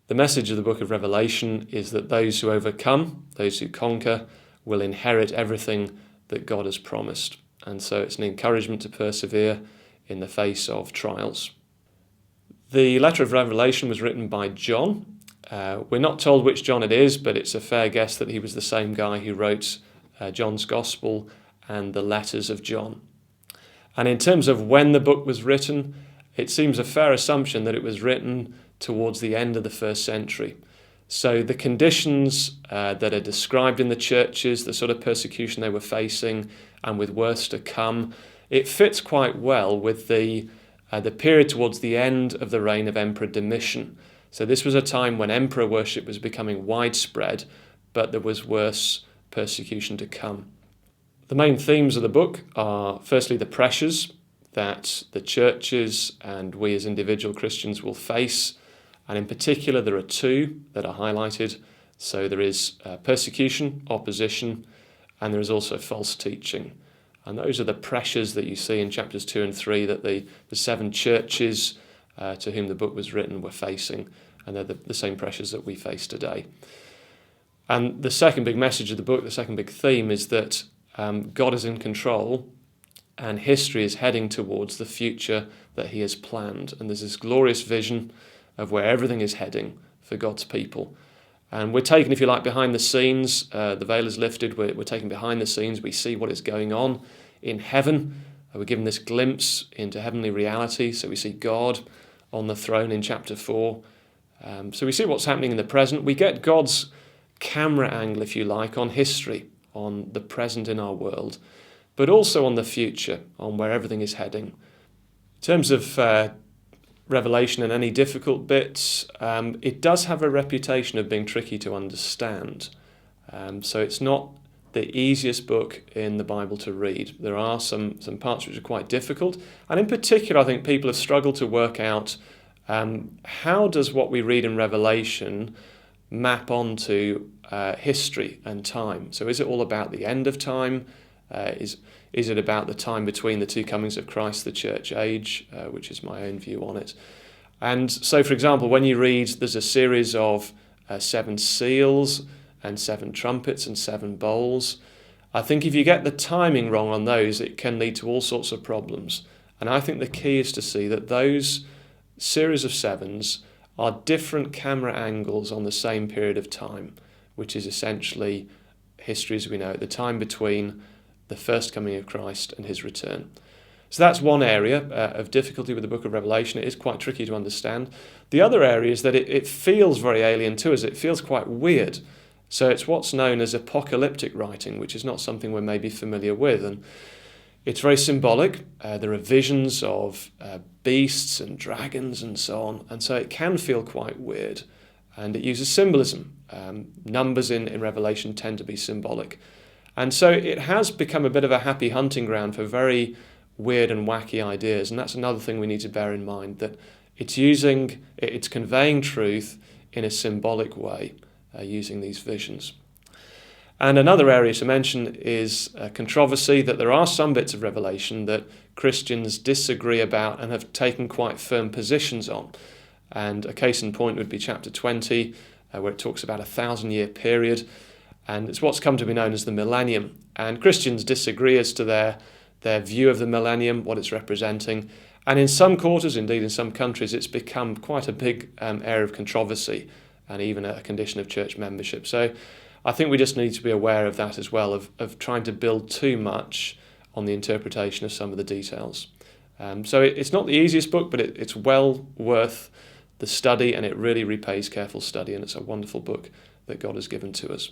The message of the book of Revelation is that those who overcome, those who conquer, will inherit everything that God has promised. And so it's an encouragement to persevere in the face of trials. The letter of Revelation was written by John. We're not told which John it is, but it's a fair guess that he was the same guy who wrote John's Gospel and the letters of John. And in terms of when the book was written, it seems a fair assumption that it was written towards the end of the first century. So the conditions that are described in the churches, the sort of persecution they were facing, and with worse to come, it fits quite well with the period towards the end of the reign of Emperor Domitian. So this was a time when emperor worship was becoming widespread, but there was worse persecution to come. The main themes of the book are firstly the pressures that the churches and we as individual Christians will face. And in particular, there are two that are highlighted. So there is persecution, opposition, and there is also false teaching. And those are the pressures that you see in chapters 2 and 3 that the seven churches to whom the book was written were facing. And they're the same pressures that we face today. And the second big message of the book, the second big theme, is that God is in control and history is heading towards the future that he has planned. And there's this glorious vision of where everything is heading for God's people. And we're taken, if you like, behind the scenes. The veil is lifted. We're taken behind the scenes. We see what is going on in heaven. We're given this glimpse into heavenly reality. So we see God on the throne in chapter 4. So we see what's happening in the present. We get God's camera angle, if you like, on history, on the present in our world, but also on the future, on where everything is heading. In terms of Revelation and any difficult bits, it does have a reputation of being tricky to understand. So it's not the easiest book in the Bible to read. There are some parts which are quite difficult, and in particular I think people have struggled to work out how does what we read in Revelation map onto history and time. So is it all about the end of time? Is it about the time between the two comings of Christ, the church age, which is my own view on it? And so, for example, when you read, there's a series of 7 seals and 7 trumpets and 7 bowls. I think if you get the timing wrong on those, it can lead to all sorts of problems. And I think the key is to see that those series of 7s are different camera angles on the same period of time, which is essentially history as we know it, the time between the first coming of Christ and his return. So that's one area of difficulty with the book of Revelation. It is quite tricky to understand. The other area is that it feels very alien to us. It feels quite weird. So it's what's known as apocalyptic writing, which is not something we're maybe familiar with. And it's very symbolic. There are visions of beasts and dragons and so on. And so it can feel quite weird. And it uses symbolism. Numbers in Revelation tend to be symbolic. And so it has become a bit of a happy hunting ground for very weird and wacky ideas. And that's another thing we need to bear in mind, that it's conveying truth in a symbolic way, using these visions. And another area to mention is controversy, that there are some bits of Revelation that Christians disagree about and have taken quite firm positions on. And a case in point would be chapter 20, where it talks about a 1,000-year period. And it's what's come to be known as the millennium. And Christians disagree as to their view of the millennium, what it's representing. And in some quarters, indeed in some countries, it's become quite a big area of controversy and even a condition of church membership. So I think we just need to be aware of that as well, of trying to build too much on the interpretation of some of the details. So it's not the easiest book, but it's well worth the study, and it really repays careful study, and it's a wonderful book that God has given to us.